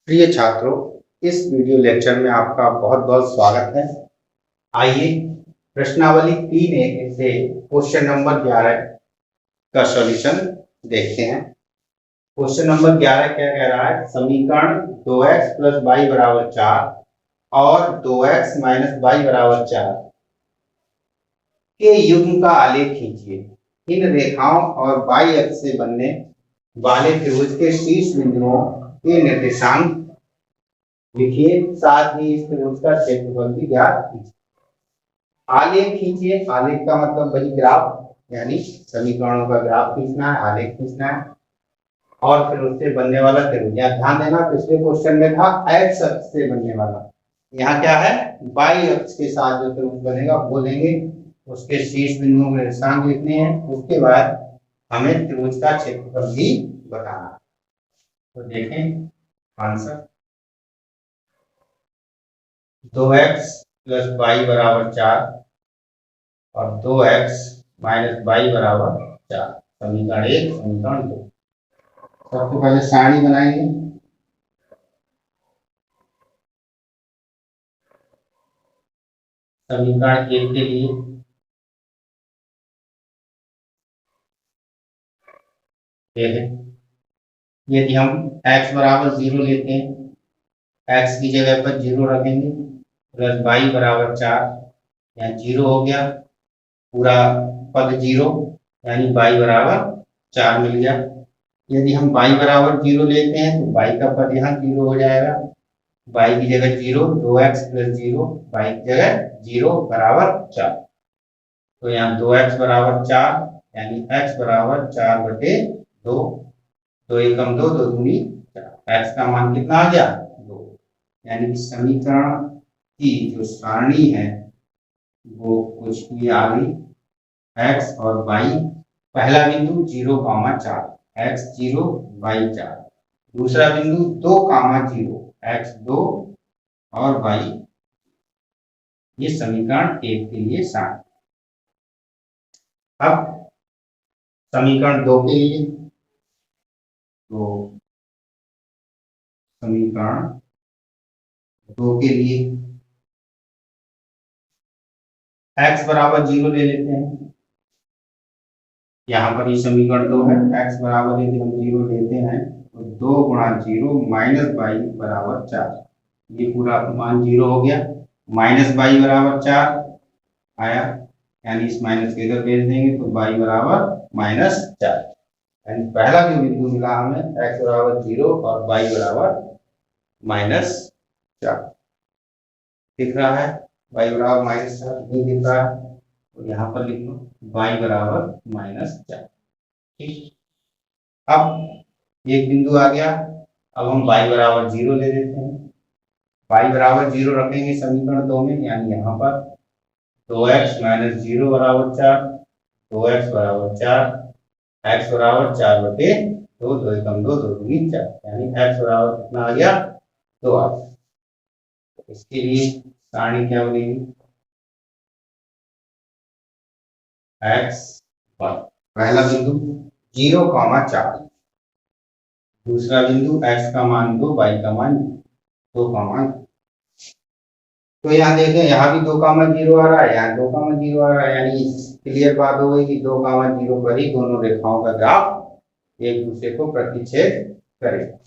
प्रिय छात्रों, इस वीडियो लेक्चर में आपका बहुत बहुत स्वागत है। आइए प्रश्नावली 3 से क्वेश्चन नंबर 11 का सॉल्यूशन देखते हैं। क्वेश्चन नंबर 11 क्या कह रहा है? समीकरण 2x प्लस वाई बराबर 4 और 2x माइनस वाई बराबर 4 के युग्म का आलेख खींचिए। इन रेखाओं और वाई अक्ष से बनने वाले त्रिभुज के शीर्ष बिंदुओं के निर्देशांक लिखिए, साथ ही इस त्रिभुज का क्षेत्रफल भी ज्ञात कीजिए। आलेख खींचिए। आलेख का मतलब वही ग्राफ, यानी समीकरणों का ग्राफ खींचना है, आलेख खींचना है और फिर उससे बनने वाला त्रिभुज। यहाँ ध्यान देना, पिछले क्वेश्चन में था एक्स अक्ष से बनने वाला, यहाँ क्या है? वाई अक्ष के साथ जो त्रिभुज बनेगा वो लेंगे, उसके शीर्ष बिंदुओं के निर्देशांक लिखने हैं, उसके बाद हमें त्रिभुज का क्षेत्रफल भी बताना है। तो देखें आंसर, 2x प्लस वाई बराबर 4 और 2x माइनस वाई बराबर 4। समीकरण 1, समीकरण 2। सबसे पहले सारणी बनाएंगे। समीकरण 1 के लिए यदि हम x बराबर 0 लेते हैं, x की जगह पर 0 रखेंगे, प्लस वाई बराबर 4, यहाँ 0 हो गया, पूरा पद 0, यानी y बराबर 4 मिल गया। यदि हम y बराबर 0 लेते हैं तो y का पद यहाँ 0 हो जाएगा, y की जगह 0, 2x प्लस 0, y की जगह 0 बराबर 4। तो यहाँ 2x बराबर 4, यानी x बराबर 4/2, 2 एकम 2, 2 दूनी 4। x का मान कितना आ गया? 2। यानी कि समीकरण की जो सारणी है वो कुछ भी आ गई, x और y। पहला बिंदु 0,4, x 0 y 4। दूसरा बिंदु 2,0, x 2 और y। ये समीकरण 1 के लिए सारणी। अब समीकरण 2 के लिए, तो समीकरण 2 के लिए x बराबर 0 ले लेते हैं। यहाँ पर ये समीकरण 2 है, x बराबर यदि हम 0 लेते हैं तो 2 गुणा 0 माइनस वाई बराबर 4। ये पूरा मान 0 हो गया, माइनस वाई बराबर 4 आया, यानी इस माइनस के इधर भेज देंगे तो y बराबर -4। यानी पहला जो बिंदु मिला हमें, x बराबर 0 और y बराबर -4 दिख रहा है। y बराबर -4 नहीं दिख रहा है तो यहाँ पर लिख लो y बराबर -4। ठीक, अब एक बिंदु आ गया, अब हम y बराबर 0 ले लेते हैं। y बराबर 0 रखेंगे समीकरण 2 में, यानी यहाँ पर 2x माइनस 0 बराबर 4, 2x बराबर 4, x बराबर 4/2, 2 एकम 2, 2 दूनी 4, यानी x बराबर कितना आ गया? 2 आ गया। इसके लिए सारणी क्या बनेगी? x पर पहला बिंदु 0,4, दूसरा बिंदु x का मान 2, y का मान 2 का मान। तो यहाँ देखें, यहाँ भी 2,0 आ रहा है, यहाँ 2,0 आ रहा है, यानी क्लियर बात हो गई कि 2,0 पर ही दोनों रेखाओं का ग्राफ एक दूसरे को प्रतिच्छेद करेगा।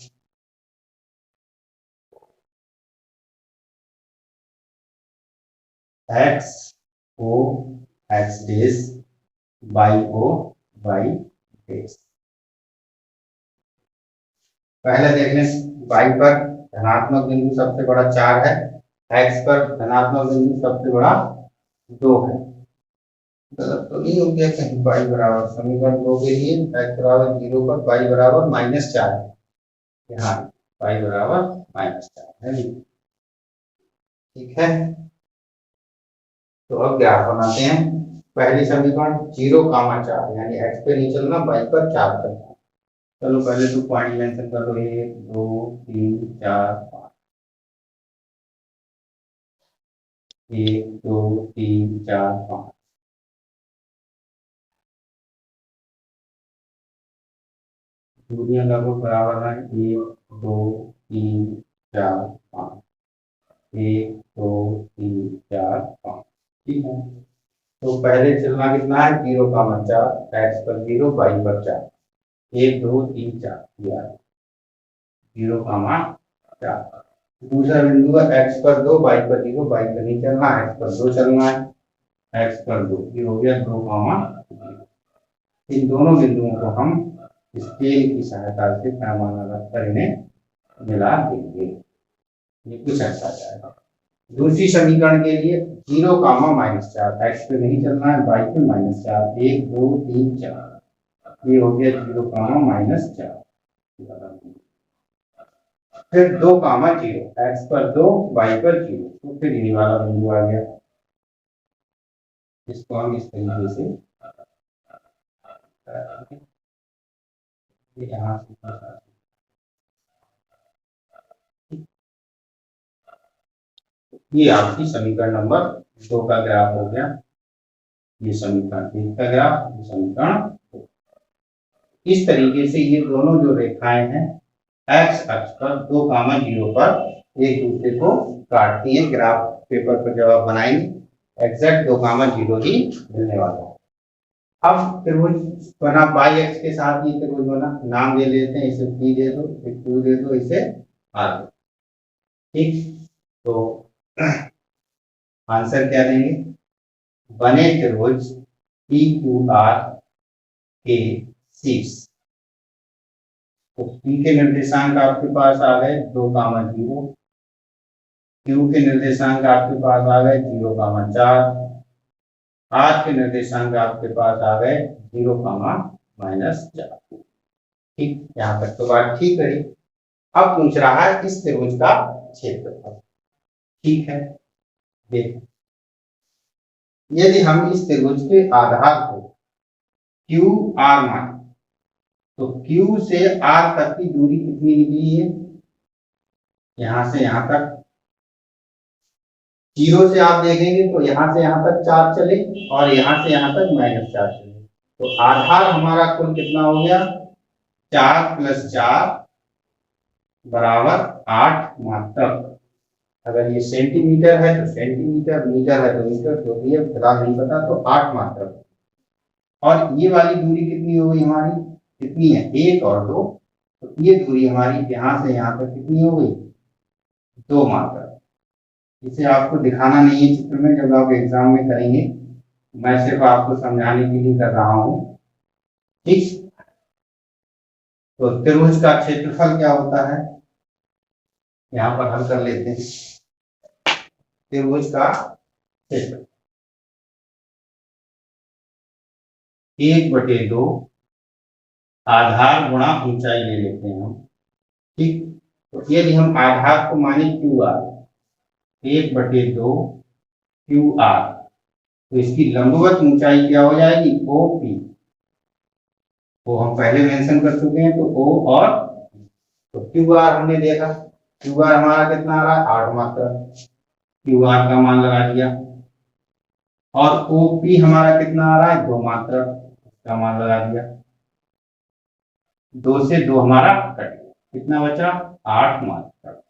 x o x dash, y o y dash. पहले देख लें, y पर धनात्मक बिंदु सबसे बड़ा 4 है, x पर धनात्मक बिंदु सबसे बड़ा 2 है। गलत तो नहीं हो गया कहीं? y बराबर समीकरण 2 के लिए x बराबर 0 पर y बराबर -4 है, यहाँ y बराबर -4 है। ठीक है, तो अब ग्राफ बनाते हैं। पहली समीकरण 0,4, यानी x पे नहीं चलना, y पर 4 चलना। चलो पहले तो पॉइंट मेंशन कर लो, 1 2 3 4 5, 1 2 3 4 5। दूरियां लगभग बराबर है, 1 2 3 4 5, 1 2 3 4 5। ठीक है, तो पहले चलना कितना है, 0 कामा 4, x पर 0 y पर 4, 1 2 3 4 0 कामा 4। दूसरा बिंदु है x पर 2 y पर 0, y पर नहीं चलना, x पर 2 चलना है, x पर 2, ये हो गया 2 कामा। इन दोनों बिंदुओं को हम स्केल की सहायता से पैमाना रखकर इन्हें मिला देंगे, ये कुछ ऐसा जाएगा। दूसरी समीकरण के लिए 0 कामा -4, x पे नहीं चलना है, y पे -4, 1 2 3 4, ये हो गया 0 कामा -4। फिर 2 कामा 0, x पर 2 y पर 0, तो फिर ये वाला बिंदु आ गया। इसको हम इस तरीके से यहाँ से ये आपकी समीकरण नंबर 2 का ग्राफ हो गया। ये समीकरण 1 का ग्राफ, ये समीकरण 2। इस तरीके से ये दोनों जो रेखाएं हैं एक्स अक्ष पर 2 कामा 0 पर एक दूसरे को काटती हैं। ग्राफ पेपर पर जब आप बनाएंगे एग्जैक्ट 2 कामा 0 ही मिलने वाला है। अब त्रिभुज बना बाई एक्स के साथ, ये त्रिभुज बना, नाम दे लेते हैं, इसे पी दे दो, क्यू दे दो, इसे आर दे। ठीक, तो आंसर क्या देंगे, बने त्रिभुज पी क्यू आर के शीर्ष। तो पी के निर्देशांक आपके पास आ गए 2 कामा 0, क्यू के निर्देशांक आपके पास आ गए 0 कामा 4, आर के निर्देशांक आपके पास आ गए 0 कामा -4। ठीक, यहाँ तक तो बात ठीक रही। अब पूछ रहा है इस त्रिभुज का क्षेत्रफल। ठीक है, देख, यदि हम इस त्रिभुज के आधार को क्यू आर माने तो क्यू से आर तक की दूरी कितनी निकली है, यहां से यहां तक 0 से आप देखेंगे तो यहां से यहां तक 4 चले और यहां से यहां तक -4 चले, तो आधार हमारा कुल कितना हो गया, 4 + 4 बराबर 8 मात्रक। अगर ये सेंटीमीटर है तो सेंटीमीटर, मीटर है तो मीटर, जो भी है फिलहाल नहीं पता, तो 8 मात्रक। और ये वाली दूरी कितनी हो गई हमारी, कितनी है, 1 और 2, तो ये दूरी हमारी यहां से यहां तक कितनी हो गई, 2 मात्रक। इसे आपको दिखाना नहीं है चित्र में, जब आप एग्जाम में करेंगे, मैं सिर्फ आपको समझाने के लिए कर रहा हूं। ठीक, तो त्रिभुज का क्षेत्रफल क्या होता है, यहां पर हल कर लेते हैं। त्रिभुज का क्षेत्र 1/2 आधार गुणा ऊंचाई ले लेते हैं हम। ठीक, तो यदि हम आधार को माने क्यू आर, 1/2 क्यू आर, तो इसकी लंबवत ऊंचाई क्या हो जाएगी, ओ पी, वो हम पहले मेंशन कर चुके हैं, तो ओ और तो क्यू आर हमने देखा, क्यू आर हमारा कितना आ रहा है, 8 मात्रक, क्यू आर का मान लगा दिया। और ओ पी हमारा कितना आ रहा है, 2 मात्रक, का मान लगा दिया। 2 से 2 हमारा कट गया, कितना बचा, 8 मात्रक।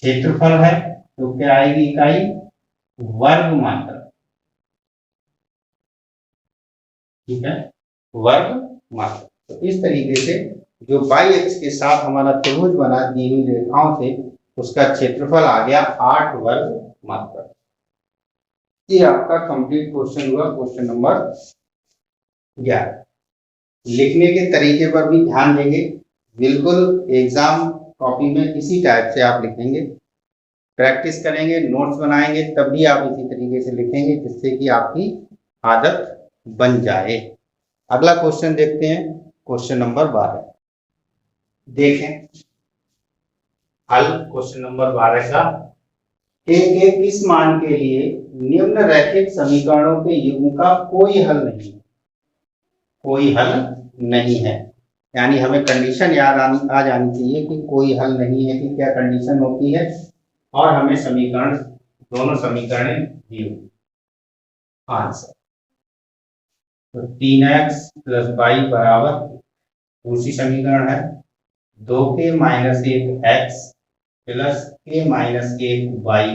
क्षेत्रफल है तो क्या आएगी इकाई, वर्ग मात्रक। ठीक है, वर्ग मात्रक। तो इस तरीके से जो बाई एक्स के साथ हमारा त्रिभुज बना दी हुई रेखाओं से, उसका क्षेत्रफल आ गया 8 वर्ग मात्रक। ये आपका कंप्लीट क्वेश्चन हुआ, क्वेश्चन नंबर 11। लिखने के तरीके पर भी ध्यान देंगे, बिल्कुल एग्जाम कॉपी में इसी टाइप से आप लिखेंगे, प्रैक्टिस करेंगे, नोट्स बनाएंगे, तब भी आप इसी तरीके से लिखेंगे, जिससे कि आपकी आदत बन जाए। अगला क्वेश्चन देखते हैं, क्वेश्चन नंबर 12। देखें हल क्वेश्चन नंबर 12 का। एक इस मान के लिए निम्न रैखिक समीकरणों के युग्म का कोई हल नहीं, कोई हल नहीं है। यानी हमें कंडीशन याद आ जानी चाहिए कि कोई हल नहीं है कि क्या कंडीशन होती है, और हमें समीकरण, दोनों समीकरण दी हुई। आंसर तो 3x + y बराबर, दूसरी समीकरण है 2k-1 x plus k-1 y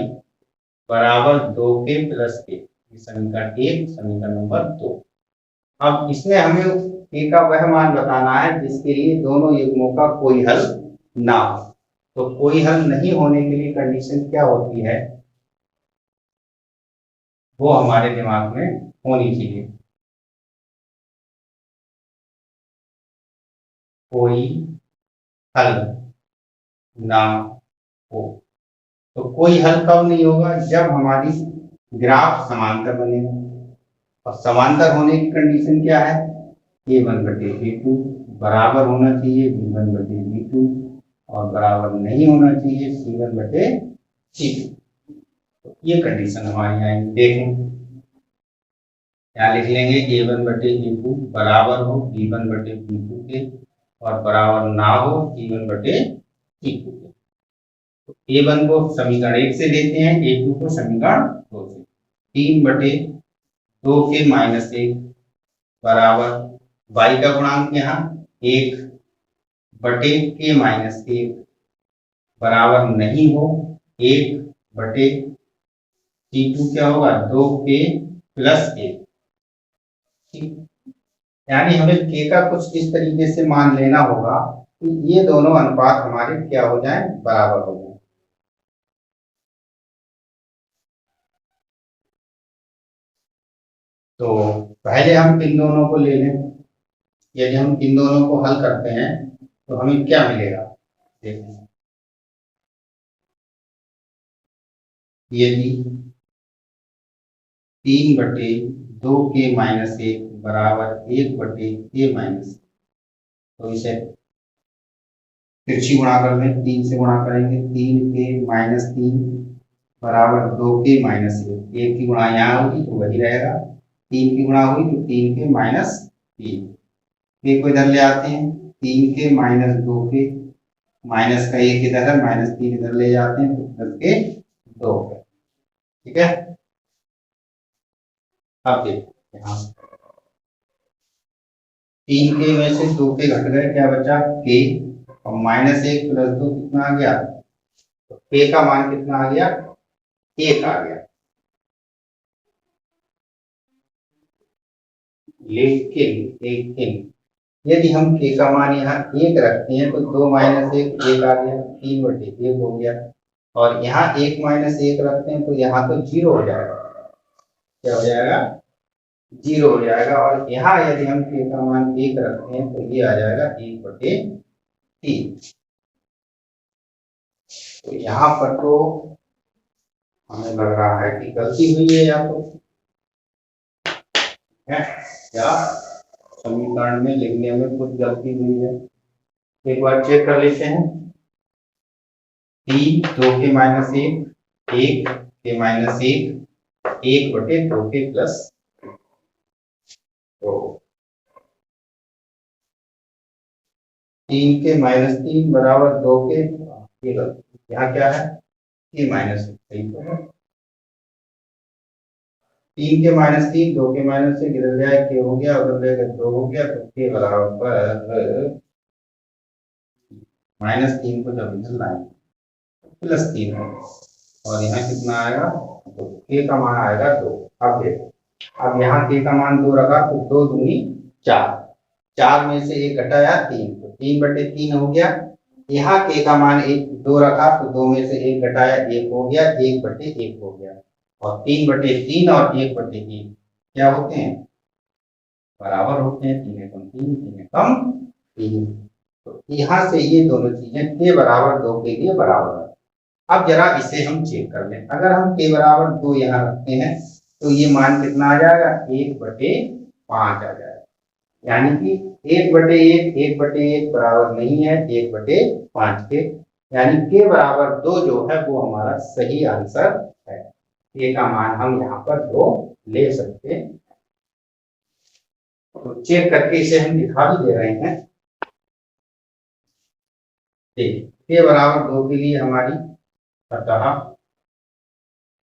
बराबर 2k+k। समीकरण 1, समीकरण नंबर 2। अब इसमें हमें k का वह मान बताना है जिसके लिए दोनों युग्मों का कोई हल ना हो। तो कोई हल नहीं होने के लिए कंडीशन क्या होती है, वो हमारे दिमाग में होनी चाहिए। कोई हल ना हो। तो कोई हल कब नहीं होगा, जब हमारी ग्राफ समांतर बनेगा। और समांतर होने की कंडीशन क्या है, a1/a2 बराबर होना चाहिए b1/b2 और बराबर नहीं होना चाहिए c1/c2। तो ये कंडीशन हमारी आएंगी। देखें क्या लिख लेंगे, a1/a2 बराबर हो b1/b2 के और बराबर ना हो c1/c2 के। तो a1 को समीकरण 1 से लेते हैं, a2 को समीकरण 2 से। 3/2k-1 बराबर y का गुणांक यहाँ 1/k-1 बराबर नहीं हो 1/c2 क्या होगा 2k+1। यानी हमें k का कुछ इस तरीके से मान लेना होगा कि ये दोनों अनुपात हमारे क्या हो जाएं, बराबर हो जाएं। तो पहले हम इन दोनों को ले लें। यदि हम इन दोनों को हल करते हैं तो हमें क्या मिलेगा, देखें। यदि 3/2k-1 बराबर 1/k-, तो इसे तिरछी गुणा कर लें, 3 से गुणा करेंगे। 3k-3 बराबर 2k-1, 1 की गुणा यहाँ होगी तो वही रहेगा, 3 की गुणा हुई तो 3k-3। एक को इधर ले आते हैं, 3k-2k माइनस का 1 इधर है, -3 इधर ले जाते हैं तो 10k-2। ठीक है। अब देखो यहाँ 3k में से 2k घट गए, क्या बचा k, और -1 + 2 कितना आ गया, तो k का मान कितना आ गया, 1 आ गया। लेकिन यदि हम k का मान यहाँ 1 रखते हैं तो 2 - 1 1 आ गया, 3/1 हो गया। और यहाँ 1 - 1 रखते हैं तो यहाँ तो 0 हो जाएगा। क्या हो जाएगा, 0 हो जाएगा। और यहाँ यदि हम k का मान 1 रखते हैं तो ये आ जाएगा 1/3। तो यहाँ पर तो हमें लग रहा है कि गलती हुई है, या तो क्या समीकरण में लिखने में कुछ गलती हुई है। एक बार चेक कर लेते हैं। 2k-1 1k-1 1/2k+, तो 3k-3 बराबर 2k। यहाँ क्या है, k-1 सही तो है। 3k-3 2k-1 इधर जाए k हो गया, उधर जाएगा 2 हो गया, तो k बराबर -3 को जब इधर लाएंगे +3 है। और यहाँ कितना आएगा, तो k का मान आएगा 2। अब देखो, अब यहाँ k का मान 2 रखा तो 2 दूनी 4, 4 में से 1 घटाया 3, तो 3/3 हो गया। यहाँ k का मान 2 रखा तो 2 में से 1 घटाया 1 हो गया, 1/1 हो गया। और 3/3 और 1/1 क्या होते हैं, बराबर होते हैं। 3 कम 3, 3 कम 3। तो यहाँ से ये दोनों चीजें k बराबर 2 के लिए बराबर है। अब जरा इसे हम चेक कर लें। अगर हम k बराबर 2 यहाँ रखते हैं तो ये मान कितना आ जाएगा, 1/5 आ जाएगा। यानी कि 1/1 1/1 बराबर नहीं है 1/5 के। यानी k बराबर 2 जो है वो हमारा सही आंसर है। k का मान हम यहाँ पर 2 ले सकते हैं। तो चेक करके इसे हम दिखा भी दे रहे हैं। देखिए k बराबर 2 के लिए हमारी अतः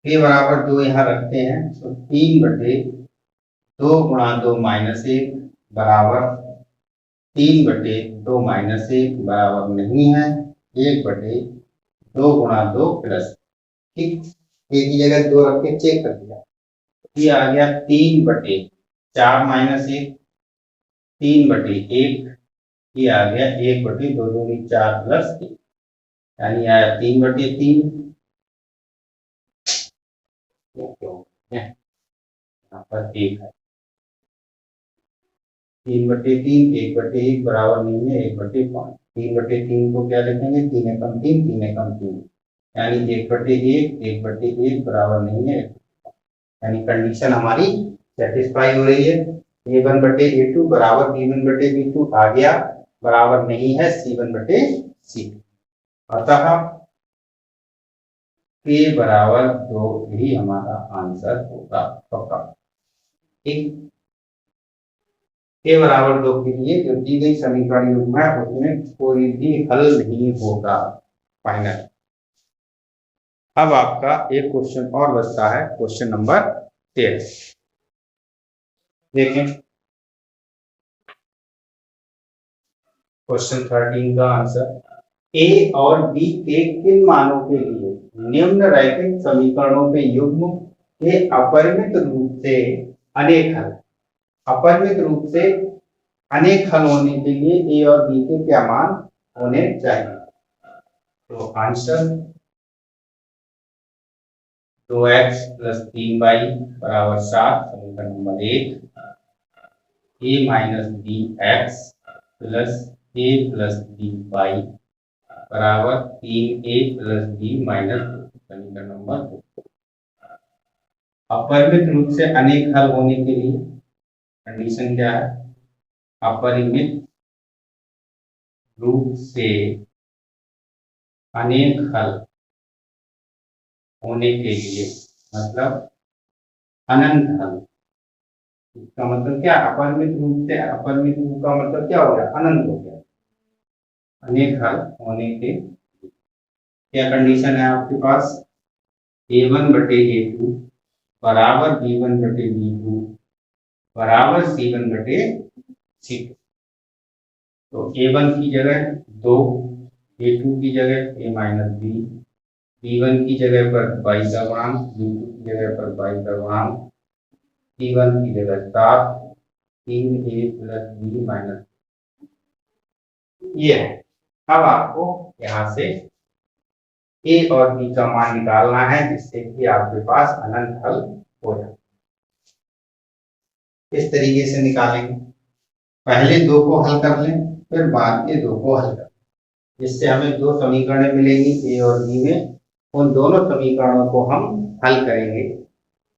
k बराबर 2 यहाँ रखते हैं तो 3/2 × 2 - 1 बराबर 3/2 माइनस 1 बराबर नहीं है 1/2 गुणा 2 प्लस, ठीक, एक ही जगह 2 रख के चेक कर दिया। ये आ गया 3/4 माइनस 1, 3/1, ये आ गया 1/2 दूनी 4 प्लस 1, यानी आया 3/3। यहाँ पर 1 है, 3/3, 1/1 बराबर नहीं है 1/5। 3/3 को क्या लिखेंगे, 3 एकम 3, 3 एकम 3, यानी 1/1, 1/1 बराबर नहीं है, यानी कंडीशन हमारी सेटिस्फाई हो रही है। A1/A2 बराबर B1/B2 आ गया, बराबर नहीं है C1/C2, अतः K बराबर 2 ही हमारा आंसर होगा पक्का। ठीक, K बराबर 2 के लिए जो दी गई समीकरण युग्म है उसमें कोई भी हल नहीं होगा फाइनल। अब आपका एक क्वेश्चन और बचता है, क्वेश्चन नंबर 13। देखें क्वेश्चन 13 का आंसर, A और B के किन मानों के लिए निम्न रैखिक समीकरणों के युग्म के अपरिमित रूप से अनेक हल, अपरिमित रूप से अनेक हल होने के लिए A और B के क्या मान होने चाहिए। तो आंसर 2x + 3y बराबर 7, समीकरण number 1, A - bx + A + by बराबर 3a + b - 2, समीकरण नंबर 2। अपरिमित रूप से अनेक हल होने के लिए कंडीशन क्या है, अपरिमित रूप से अनेक हल होने के लिए मतलब अनंत हल, इसका मतलब क्या, अपरिमित रूप से, अपरिमित रूप का मतलब क्या हो गया, अनंत हो गया, अनेक हल होने के क्या कंडीशन है आपके पास, A1/A2 बराबर B1/B2 बराबर C1/C2। तो A1 की जगह 2, A2 की जगह A - B, B1 की जगह पर y का गुणांक, B2 की जगह पर y का गुणांक, C1 की जगह 7, 3a + b - ये है। अब आपको यहाँ से A और B का मान निकालना है जिससे कि आपके पास अनंत हल हो जाए। इस तरीके से निकालेंगे, पहले 2 को हल कर लें, फिर बाद के 2 को हल कर लें, जिससे हमें 2 समीकरण मिलेंगी A और B में। उन दोनों समीकरणों को हम हल करेंगे,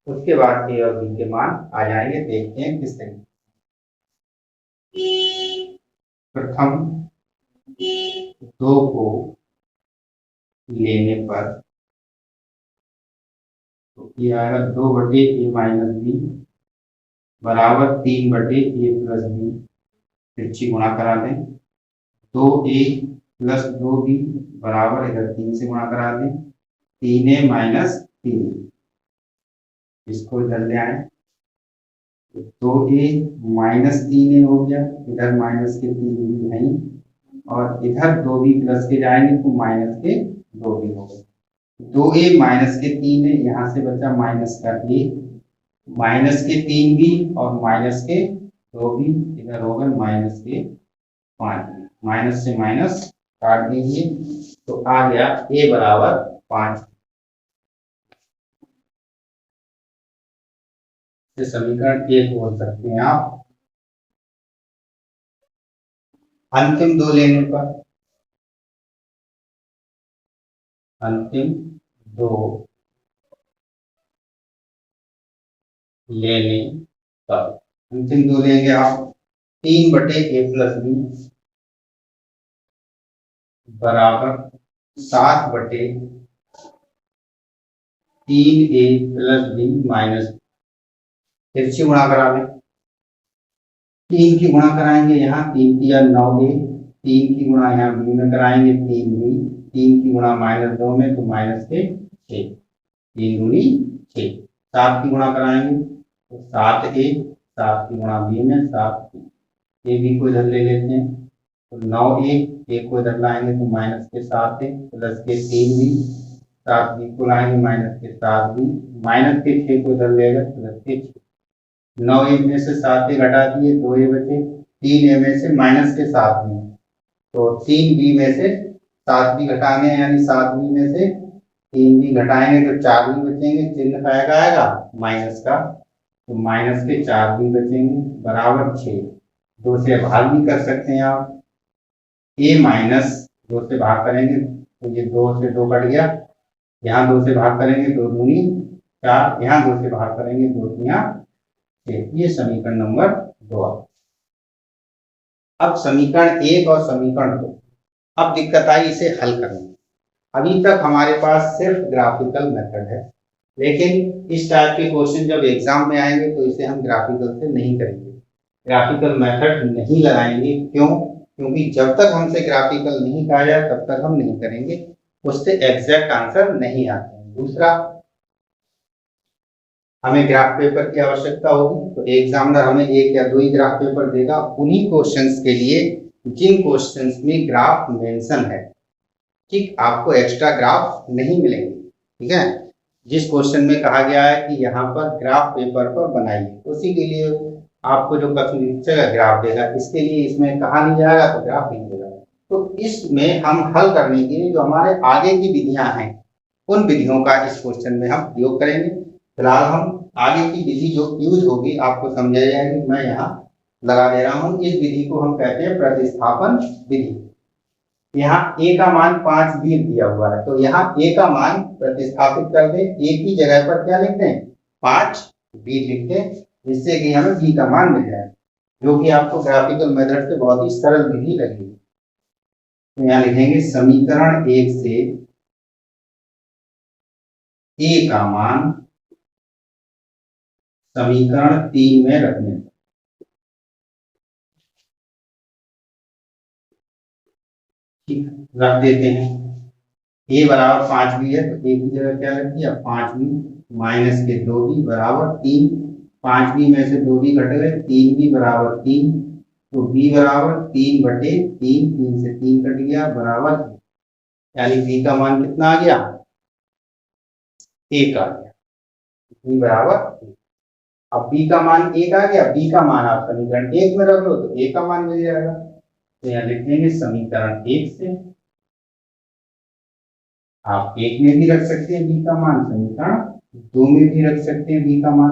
उसके बाद A और B के मान आ जाएंगे। देखते हैं किस तरीके। प्रथम 2 को लेने पर तो ये आएगा 2/A - B बराबर 3/A + B, तिरछी गुणा करा दें, 2A + 2B बराबर इधर 3 से गुणा करा दें, 3A - 3, इसको इधर ले आए, 2A - 3A हो गया, इधर माइनस के 3B नहीं, और इधर 2B प्लस के जाएंगे तो माइनस के 2B हो गए, 2A - के 3A, यहाँ से बचा माइनस का 1, माइनस के 3B और माइनस के 2B, इधर होगा माइनस के 5, माइनस से माइनस काट दीजिए, तो आ गया A बराबर 5। समीकरण 1 बोल सकते हैं आप। अंतिम 2 लेने पर, अंतिम 2 लेने पर, अंतिम 2 लेंगे आप, 3/A + B बराबर 7/3A + B माइनस, तिरछी गुणा करा लें, 3 की गुणा कराएंगे, यहाँ 3 की 9A, 3 की गुणा यहाँ B में कराएंगे 3B, 3 की गुणा -2 में तो माइनस के 6, 3 दूनी 6, 7 की गुणा कराएंगे तो 7A, 7 की गुणा B में 7B, ए बी को इधर ले लेते हैं, तो 9a को इधर लाएंगे तो माइनस के 7a प्लस के 3b, 7b को लाएंगे माइनस के 7b, माइनस के 6 को इधर ले गए प्लस के 6, 9a में से 7a घटा दिए, 2a बचे, 3a में से माइनस के 7b, तो 3b में से 7b घटाएंगे, यानी 7b में से 3b घटाएंगे तो 4b बचेंगे, चिन्ह का आएगा माइनस का, तो माइनस के 4b बचेंगे बराबर 6। 2 से भाग भी कर सकते हैं आप, a माइनस 2 से भाग करेंगे तो ये 2 से 2 कट गया, यहाँ 2 से भाग करेंगे 2 दूनी 4, यहाँ 2 से भाग करेंगे 2 तिया 6। ये समीकरण नंबर 2। अब समीकरण 1 और समीकरण 2, अब दिक्कत आई इसे हल करने। अभी तक हमारे पास सिर्फ ग्राफिकल मेथड है, लेकिन इस टाइप के क्वेश्चन जब एग्जाम में आएंगे तो इसे हम ग्राफिकल से नहीं करेंगे, ग्राफिकल मेथड नहीं लगाएंगे। क्यों? क्योंकि जब तक हमसे ग्राफिकल नहीं कहा जाए तब तक हम नहीं करेंगे, उससे एग्जैक्ट आंसर नहीं आते हैं। दूसरा, हमें ग्राफ पेपर की आवश्यकता होगी, तो एग्जामिनर हमें 1 या 2 ही ग्राफ पेपर देगा उन्हीं क्वेश्चंस के लिए जिन क्वेश्चंस में ग्राफ मेंशन है। ठीक, आपको एक्स्ट्रा ग्राफ नहीं मिलेंगे। ठीक है, जिस क्वेश्चन में कहा गया है कि यहाँ पर ग्राफ पेपर पर बनाइए, उसी के लिए आपको जो कथन निरीक्षक ग्राफ देगा, इसके लिए इसमें कहा नहीं जाएगा तो ग्राफ नहीं देगा। तो इसमें हम हल करने के लिए जो हमारे आगे की विधियां हैं, उन विधियों का इस क्वेश्चन में हम प्रयोग करेंगे। फिलहाल हम आगे की विधि जो यूज होगी आपको समझाई जाएगी, मैं यहाँ लगा दे रहा हूँ। इस विधि को हम कहते हैं प्रतिस्थापन विधि। यहाँ a का मान 5b दिया हुआ है, तो यहाँ a का मान प्रतिस्थापित कर दें, a की जगह पर क्या लिख दें 5b लिख दें, जिससे कि हमें b का मान मिल जाए, जो कि आपको ग्राफिकल मेथड से बहुत ही सरल विधि लगेगी। तो यहाँ लिखेंगे समीकरण 1 से a का मान समीकरण 3 में रखने, रख देते हैं। a बराबर 5b है, तो a की जगह क्या रख दिया 5b माइनस के 2b बराबर 3, 5b में से 2b घट गए, 3b बराबर 3, तो b बराबर 3 बटे 3, 3 से 3 कट गया बराबर, यानी b का मान कितना आ गया 1 आ गया, b बराबर। अब b का मान 1 आ गया, b का मान आप समीकरण 1 में रख लो तो a का मान मिल जाएगा। तो यहाँ लिख देंगे समीकरण 1 से, आप 1 में भी रख सकते हैं b का मान, समीकरण 2 में भी रख सकते हैं b का मान,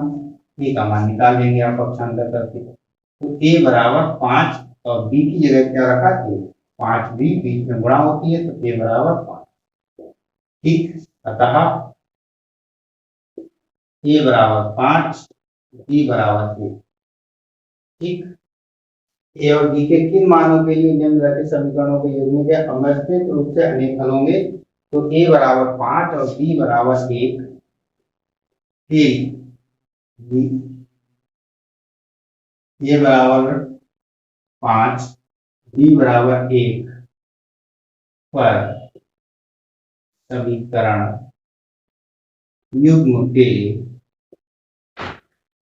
a का मान निकाल लेंगे आप पक्षांतर करके। तो a बराबर 5 और b की जगह क्या रखा 1, 5b बीच में गुणा होती है, तो a बराबर 5। ठीक, अतः a बराबर 5, b बराबर 1। ठीक, a और b के किन मानों के लिए निम्नलिखित समीकरणों के युग्म के अमृत रूप से अनेक हल होंगे, तो a बराबर 5 और b बराबर 1, a बराबर 5 b बराबर 1 पर समीकरण युग्म के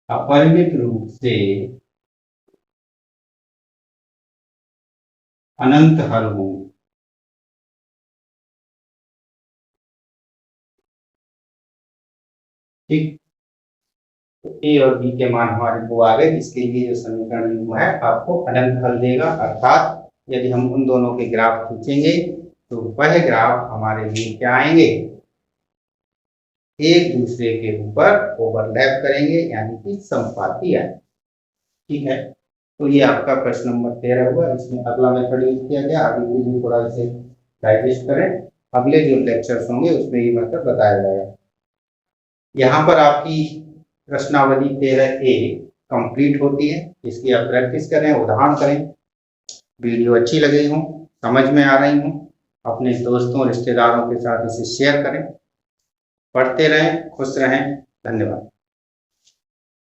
अपरिमित रूप से अनंत हल होंगे। ठीक, तो a और b के मान हमारे को आ गए, इसके लिए जो समीकरण युग्म है आपको अनंत हल देगा, अर्थात यदि हम उन दोनों के ग्राफ खींचेंगे तो वह ग्राफ हमारे लिए क्या आएंगे, एक दूसरे के ऊपर ओवरलैप करेंगे, यानी कि समपाती आए। ठीक है, तो ये आपका प्रश्न नंबर 13 हुआ। इसमें अगला मेथड यूज किया गया, अभी भी थोड़ा इसे डाइजेस्ट करें, अगले जो लेक्चर्स होंगे उसमें ये मेथड बताया जाएगा। यहाँ पर आपकी प्रश्नावली 13A कंप्लीट होती है। इसकी आप प्रैक्टिस करें, उदाहरण करें। वीडियो अच्छी लगी हो, समझ में आ रही हो, अपने दोस्तों रिश्तेदारों के साथ इसे शेयर करें। पढ़ते रहें, खुश रहें। धन्यवाद।